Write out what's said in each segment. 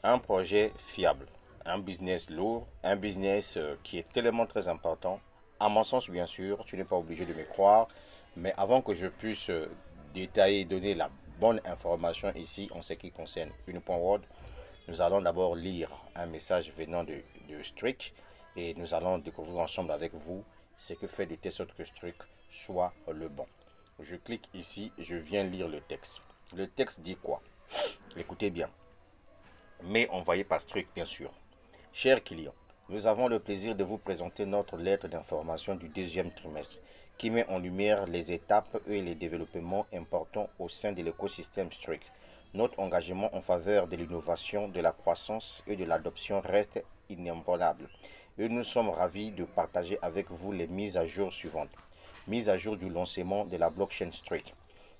Un projet fiable, un business lourd, un business qui est tellement très important. À mon sens, bien sûr, tu n'es pas obligé de me croire, mais avant que je puisse détailler et donner la bonne information ici en ce qui concerne Unipoint nous allons d'abord lire un message venant de Strick et nous allons découvrir ensemble avec vous ce que fait de telle sorte que Strick soit le bon. Je clique ici, je viens lire le texte. Le texte dit quoi? Écoutez bien. Mais envoyé par Strick, bien sûr. Chers clients, nous avons le plaisir de vous présenter notre lettre d'information du deuxième trimestre qui met en lumière les étapes et les développements importants au sein de l'écosystème Strict. Notre engagement en faveur de l'innovation, de la croissance et de l'adoption reste inébranlable. Et nous sommes ravis de partager avec vous les mises à jour suivantes. Mise à jour du lancement de la blockchain Strict.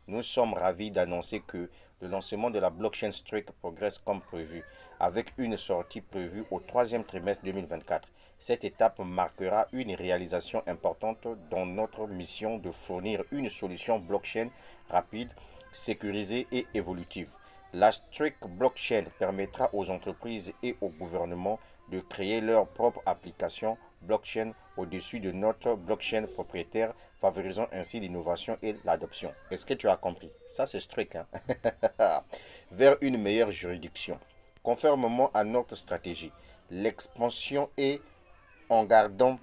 Nous sommes ravis d'annoncer que le lancement de la blockchain Strict progresse comme prévu, avec une sortie prévue au troisième trimestre 2024. Cette étape marquera une réalisation importante dans notre mission de fournir une solution blockchain rapide, sécurisée et évolutive. La Strict Blockchain permettra aux entreprises et aux gouvernements de créer leur propre application blockchain au-dessus de notre blockchain propriétaire, favorisant ainsi l'innovation et l'adoption. Est-ce que tu as compris? Ça, c'est strict. Hein? Vers une meilleure juridiction. Conformément à notre stratégie, l'expansion est en gardant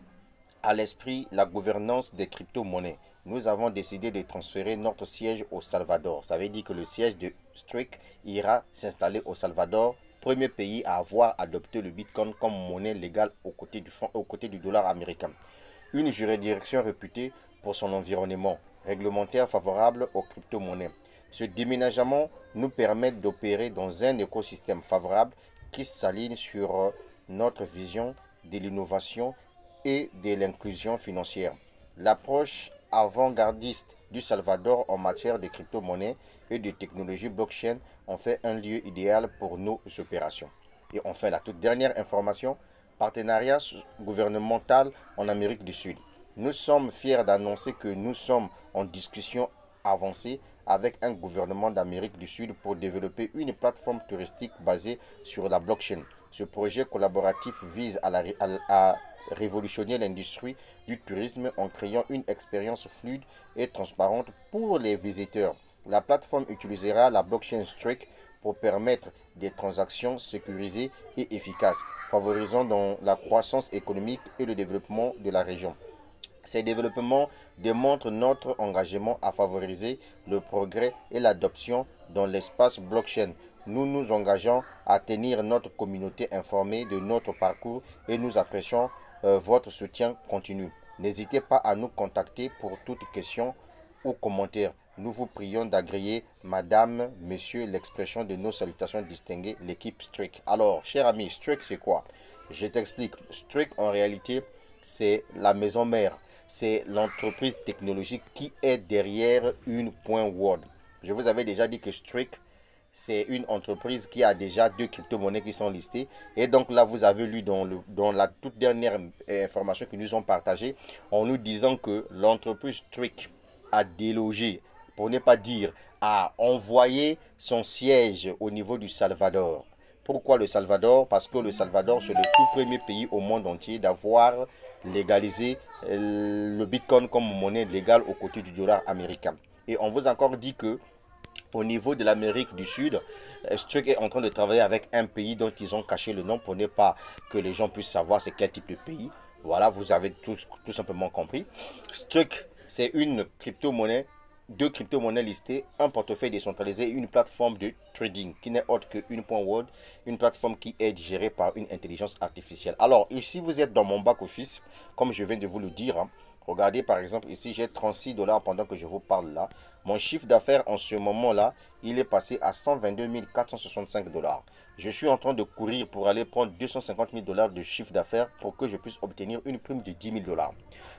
à l'esprit la gouvernance des crypto-monnaies. Nous avons décidé de transférer notre siège au Salvador. Ça veut dire que le siège de Strict ira s'installer au Salvador, premier pays à avoir adopté le Bitcoin comme monnaie légale aux côtés du dollar américain. Une juridiction réputée pour son environnement réglementaire favorable aux crypto-monnaies. Ce déménagement nous permet d'opérer dans un écosystème favorable qui s'aligne sur notre vision de l'innovation et de l'inclusion financière. L'approche avant-gardiste du Salvador en matière de crypto-monnaies et de technologie blockchain en fait un lieu idéal pour nos opérations. Et enfin, la toute dernière information, partenariat gouvernemental en Amérique du Sud. Nous sommes fiers d'annoncer que nous sommes en discussion avancée avec un gouvernement d'Amérique du Sud pour développer une plateforme touristique basée sur la blockchain. Ce projet collaboratif vise à révolutionner l'industrie du tourisme en créant une expérience fluide et transparente pour les visiteurs. La plateforme utilisera la blockchain Strict pour permettre des transactions sécurisées et efficaces, favorisant dans la croissance économique et le développement de la région. Ces développements démontrent notre engagement à favoriser le progrès et l'adoption dans l'espace blockchain. Nous nous engageons à tenir notre communauté informée de notre parcours et nous apprécions votre soutien continu. N'hésitez pas à nous contacter pour toute question ou commentaire. Nous vous prions d'agréer, madame, monsieur, l'expression de nos salutations distinguées, l'équipe Strict. Alors, cher ami, Strict, c'est quoi? Je t'explique. Strict, en réalité, c'est la maison mère. C'est l'entreprise technologique qui est derrière une point Word. Je vous avais déjà dit que Strict, c'est une entreprise qui a déjà deux crypto-monnaies qui sont listées. Et donc là, vous avez lu dans la toute dernière information qu'ils nous ont partagée, en nous disant que l'entreprise Strict a délogé, pour ne pas dire, a envoyé son siège au niveau du Salvador. Pourquoi le Salvador? Parce que le Salvador, c'est le tout premier pays au monde entier d'avoir légalisé le Bitcoin comme monnaie légale aux côtés du dollar américain. Et on vous a encore dit que au niveau de l'Amérique du Sud, Strict est en train de travailler avec un pays dont ils ont caché le nom pour ne pas que les gens puissent savoir c'est quel type de pays. Voilà, vous avez tout simplement compris. Strict, c'est une crypto-monnaie, deux crypto-monnaies listées, un portefeuille décentralisé et une plateforme de trading qui n'est autre qu'une point World, une plateforme qui est gérée par une intelligence artificielle. Alors, ici, vous êtes dans mon back-office, comme je viens de vous le dire. Hein. Regardez par exemple ici, j'ai 36 dollars pendant que je vous parle là. Mon chiffre d'affaires en ce moment-là, il est passé à 122 465 dollars. Je suis en train de courir pour aller prendre 250 000 dollars de chiffre d'affaires pour que je puisse obtenir une prime de 10 000 dollars.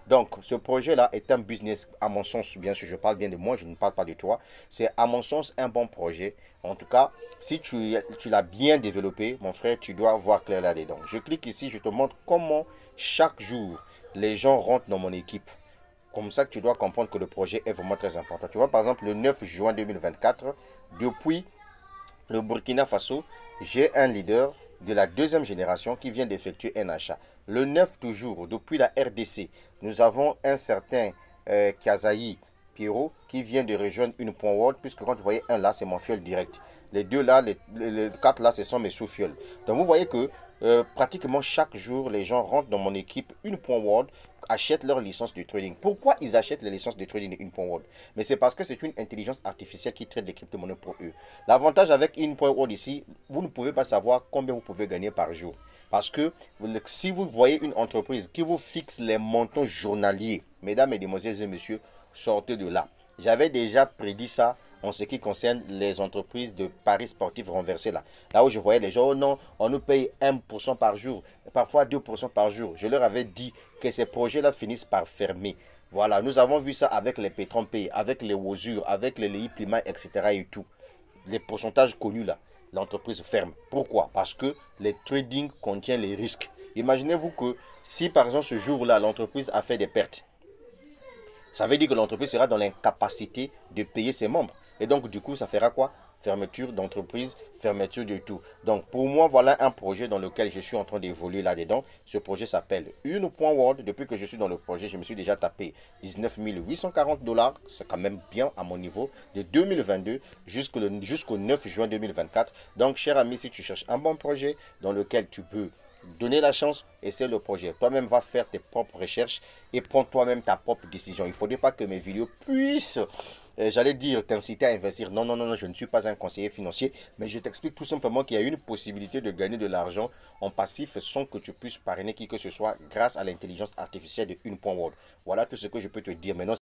Donc, ce projet-là est un business, à mon sens, bien sûr, je parle bien de moi, je ne parle pas de toi. C'est à mon sens un bon projet. En tout cas, si tu l'as bien développé, mon frère, tu dois voir clair là-dedans. Je clique ici, je te montre comment chaque jour les gens rentrent dans mon équipe. Comme ça que tu dois comprendre que le projet est vraiment très important. Tu vois, par exemple, le 9 juin 2024, depuis le Burkina Faso, j'ai un leader de la deuxième génération qui vient d'effectuer un achat. Le 9 toujours, depuis la RDC, nous avons un certain Kazaï Pierrot qui vient de rejoindre une Point World, puisque quand vous voyez un là, c'est mon fuel direct. Les deux là, les quatre là, ce sont mes sous-fuels. Donc vous voyez que pratiquement chaque jour, les gens rentrent dans mon équipe une Point World, achètent leur licence de trading. Pourquoi ils achètent les licences de trading de une Point World? Mais c'est parce que c'est une intelligence artificielle qui traite les crypto-monnaies pour eux. L'avantage avec une Point World ici, vous ne pouvez pas savoir combien vous pouvez gagner par jour. Parce que si vous voyez une entreprise qui vous fixe les montants journaliers, mesdames, mesdemoiselles et messieurs, sortez de là. J'avais déjà prédit ça en ce qui concerne les entreprises de paris sportifs renversés là. Là où je voyais les gens, oh non, on nous paye 1% par jour, parfois 2% par jour. Je leur avais dit que ces projets-là finissent par fermer. Voilà, nous avons vu ça avec les Pétron-Pay, avec les Wosur, avec les LI Plima, etc. et tout. Les pourcentages connus là, l'entreprise ferme. Pourquoi? Parce que les trading contient les risques. Imaginez-vous que si par exemple ce jour-là, l'entreprise a fait des pertes, ça veut dire que l'entreprise sera dans l'incapacité de payer ses membres. Et donc, du coup, ça fera quoi? Fermeture d'entreprise, fermeture de tout. Donc, pour moi, voilà un projet dans lequel je suis en train d'évoluer là-dedans. Ce projet s'appelle Une.World. Depuis que je suis dans le projet, je me suis déjà tapé 19 840 $. C'est quand même bien à mon niveau. De 2022 jusqu'au 9 juin 2024. Donc, cher ami, si tu cherches un bon projet dans lequel tu peux donner la chance, essaie le projet. Toi-même, va faire tes propres recherches et prends toi-même ta propre décision. Il ne faudrait pas que mes vidéos puissent, j'allais dire, t'inciter à investir. Non, non, non, non, je ne suis pas un conseiller financier, mais je t'explique tout simplement qu'il y a une possibilité de gagner de l'argent en passif sans que tu puisses parrainer qui que ce soit grâce à l'intelligence artificielle de Une.World. Voilà tout ce que je peux te dire. Maintenant,